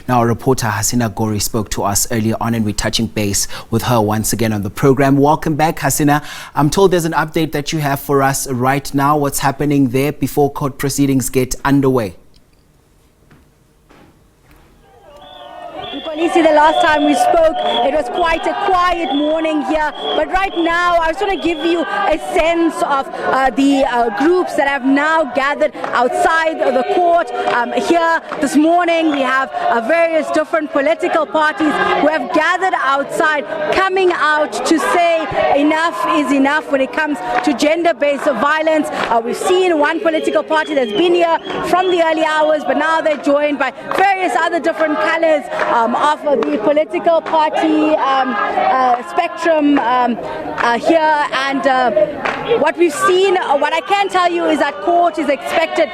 Now, our reporter Hasina Gori spoke to us earlier on, and we're touching base with her once again on the program. Welcome back, Hasina. I'm told there's an update that you have for us right now. What's happening there before court proceedings get underway? Lisi, the last time we spoke, it was quite a quiet morning here. But right now, I just want to give you a sense of the groups that have now gathered outside of the court. Here this morning, we have various different political parties who have gathered outside, coming out to say enough is enough when it comes to gender-based violence. We've seen one political party that's been here from the early hours, but now they're joined by various other different colors of the political party spectrum here. And what we've seen, what I can tell you is that court is expected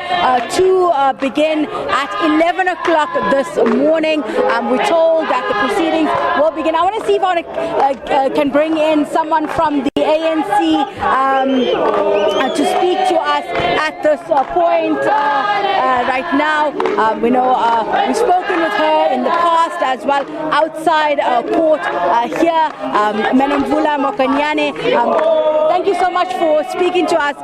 to begin at 11 o'clock this morning. We're told that the proceedings will begin. I want to see if I can bring in someone from the ANC to speak to us at this point right now. We know we've spoken with her in the past as well outside court here. Menomvula Mokanyane, thank you so much for speaking to us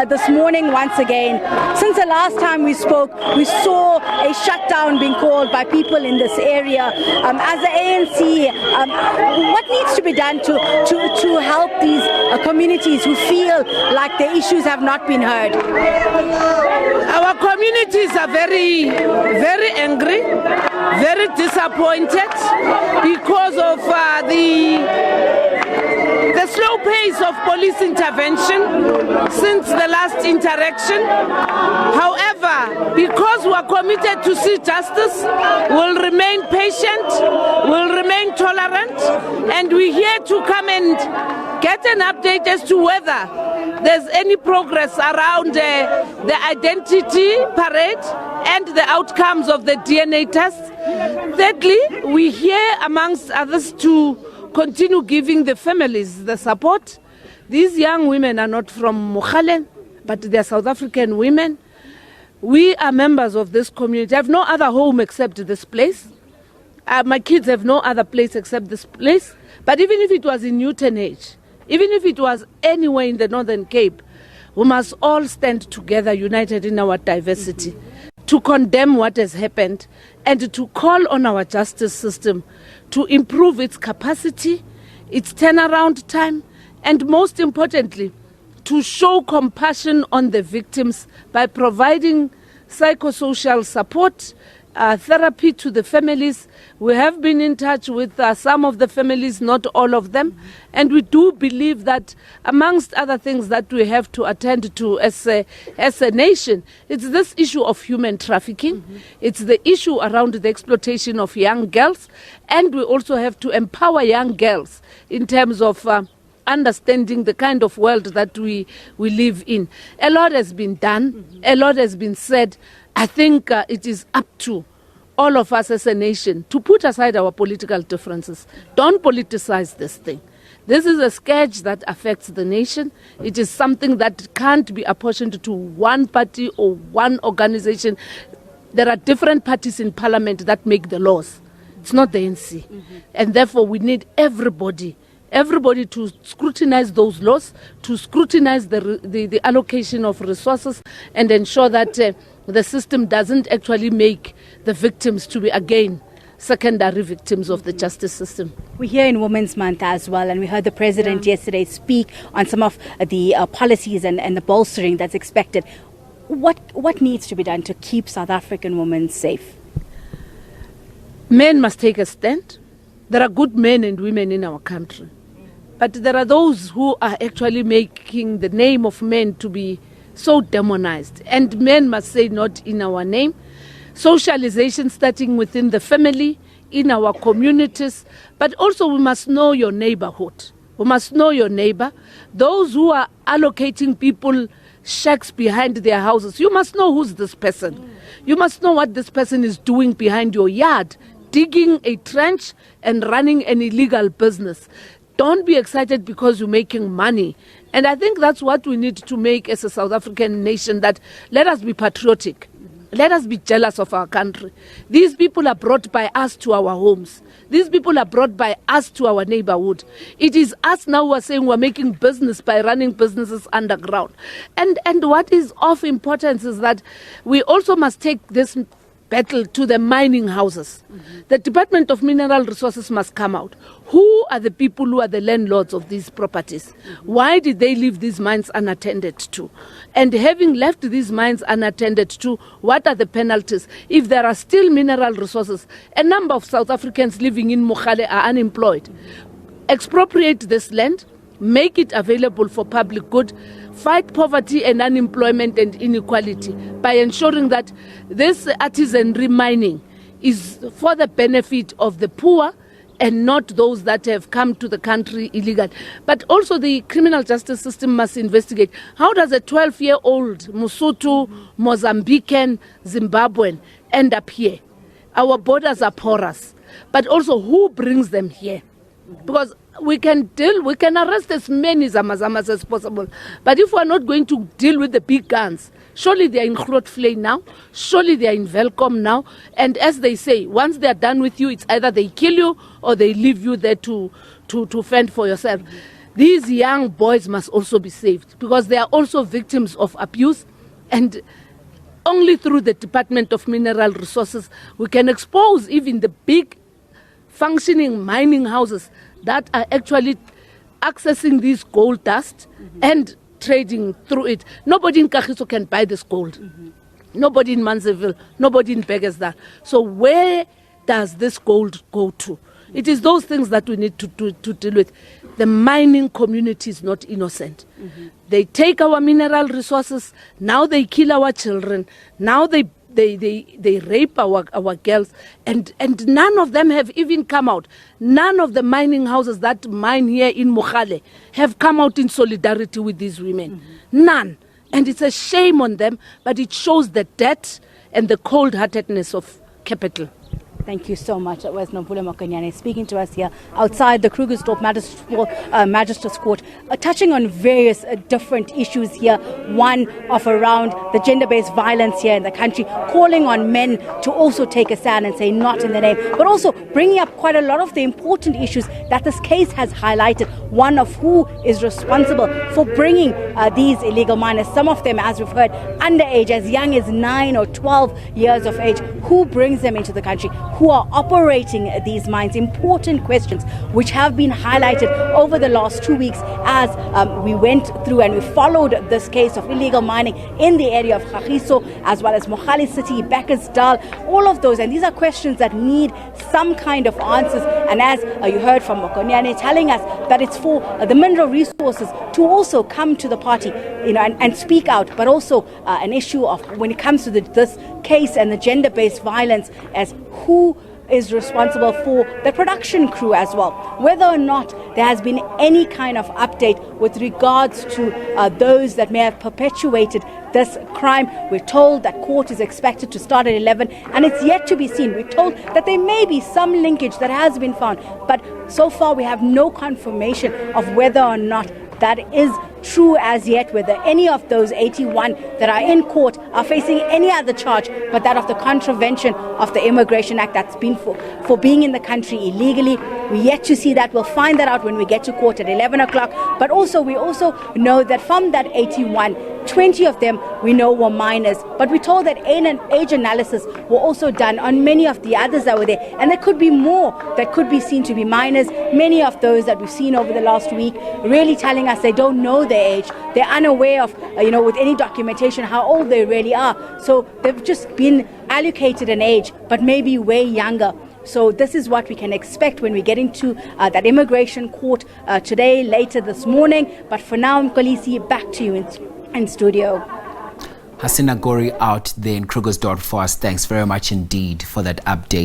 this morning once again. Since the last time we spoke, we saw a shutdown being called by people in this area. As the ANC, what needs to be done to help these communities who feel like their issues have not been heard? Our communities are very, very angry, very disappointed because of the slow pace of police intervention since the last interaction. However, because we are committed to see justice, we'll remain patient, we'll remain tolerant, and we're here to come and get an update as to whether there's any progress around the identity parade and the outcomes of the DNA test. Thirdly, we here, amongst others, to continue giving the families the support. These young women are not from Mogalen, but they're South African women. We are members of this community. I have no other home except this place. My kids have no other place except this place. But even if it was in Newtonage, even if it was anywhere in the Northern Cape, we must all stand together, united in our diversity, to condemn what has happened and to call on our justice system to improve its capacity, its turnaround time, and most importantly, to show compassion on the victims by providing psychosocial support, therapy to the families. We have been in touch with some of the families, not all of them, and we do believe that amongst other things that we have to attend to as a nation, it's this issue of human trafficking, it's the issue around the exploitation of young girls, and we also have to empower young girls in terms of understanding the kind of world that we live in. A lot has been done, a lot has been said. I think it is up to all of us as a nation to put aside our political differences. Don't politicize this thing. This is a scourge that affects the nation. It is something that can't be apportioned to one party or one organization. There are different parties in parliament that make the laws. It's not the ANC. And therefore we need everybody to scrutinize those laws, to scrutinize the allocation of resources, and ensure that the system doesn't actually make the victims to be, again, secondary victims of the justice system. We're here in Women's Month as well, and we heard the President yesterday speak on some of the policies and the bolstering that's expected. What needs to be done to keep South African women safe? Men must take a stand. There are good men and women in our country. But there are those who are actually making the name of men to be so demonized. And men must say not in our name. Socialization starting within the family, in our communities. But also we must know your neighborhood. We must know your neighbor. Those who are allocating people shacks behind their houses, you must know who's this person. You must know what this person is doing behind your yard, digging a trench and running an illegal business. Don't be excited because you're making money. And I think that's what we need to make as a South African nation, that let us be patriotic. Let us be jealous of our country. These people are brought by us to our homes. These people are brought by us to our neighborhood. It is us now who are saying we're making business by running businesses underground. And what is of importance is that we also must take this battle to the mining houses. The Department of Mineral Resources must come out. Who are the people who are the landlords of these properties? Why did they leave these mines unattended to? And having left these mines unattended to, what are the penalties? If there are still mineral resources, a number of South Africans living in Mogale are unemployed. Expropriate this land, make it available for public good, fight poverty and unemployment and inequality by ensuring that this artisanry mining is for the benefit of the poor and not those that have come to the country illegal. But also the criminal justice system must investigate. How does a 12-year-old Mosotho, Mozambican, Zimbabwean end up here? Our borders are porous. But also who brings them here? Because we can arrest as many Zamazamas as possible. But if we're not going to deal with the big guns, surely they are in Grootfontein now, surely they are in Welkom now. And as they say, once they are done with you, it's either they kill you or they leave you there to fend for yourself. These young boys must also be saved because they are also victims of abuse. And only through the Department of Mineral Resources we can expose even the big functioning mining houses that are actually accessing this gold dust and trading through it. Nobody in Kagiso can buy this gold. Nobody in Manseville, nobody in Krugersdorp. So where does this gold go to? It is those things that we need to deal with. The mining community is not innocent. They take our mineral resources, now they kill our children, now they rape our girls, and none of them have even come out. None of the mining houses that mine here in Mogale have come out in solidarity with these women. None. And it's a shame on them, but it shows the debt and the cold-heartedness of capital. Thank you so much. That was Nomvula Mokonyane speaking to us here outside the Krugersdorp Magistrate's Court, touching on various different issues here. One of around the gender-based violence here in the country, calling on men to also take a stand and say not in the name, but also bringing up quite a lot of the important issues that this case has highlighted. One of who is responsible for bringing these illegal miners, some of them, as we've heard, underage, as young as 9 or 12 years of age. Who brings them into the country? Who are operating these mines? Important questions which have been highlighted over the last 2 weeks as we went through and we followed this case of illegal mining in the area of Kagiso, as well as Mogale City, Krugersdorp, all of those. And these are questions that need some kind of answers. And as you heard from Mokonyane telling us that it's for the mineral resources to also come to the party, and speak out, but also an issue of when it comes to this case and the gender-based violence, as who is responsible for the production crew as well. Whether or not there has been any kind of update with regards to those that may have perpetuated this crime. We're told that court is expected to start at 11 and it's yet to be seen. We're told that there may be some linkage that has been found, but so far we have no confirmation of whether or not that is true as yet, whether any of those 81 that are in court are facing any other charge but that of the contravention of the Immigration Act, that's been for being in the country illegally. We're yet to see that. We'll find that out when we get to court at 11 o'clock. But also, we also know that from that 81, 20 of them we know were minors, but we're told that age analysis were also done on many of the others that were there, and there could be more that could be seen to be minors. Many of those that we've seen over the last week really telling us they don't know their age, they're unaware of with any documentation how old they really are, so they've just been allocated an age but maybe way younger. So this is what we can expect when we get into that immigration court today, later this morning. But for now, Mkolisi, back to you in studio. Hasina Gori out there in Krugersdorp for us. Thanks very much indeed for that update.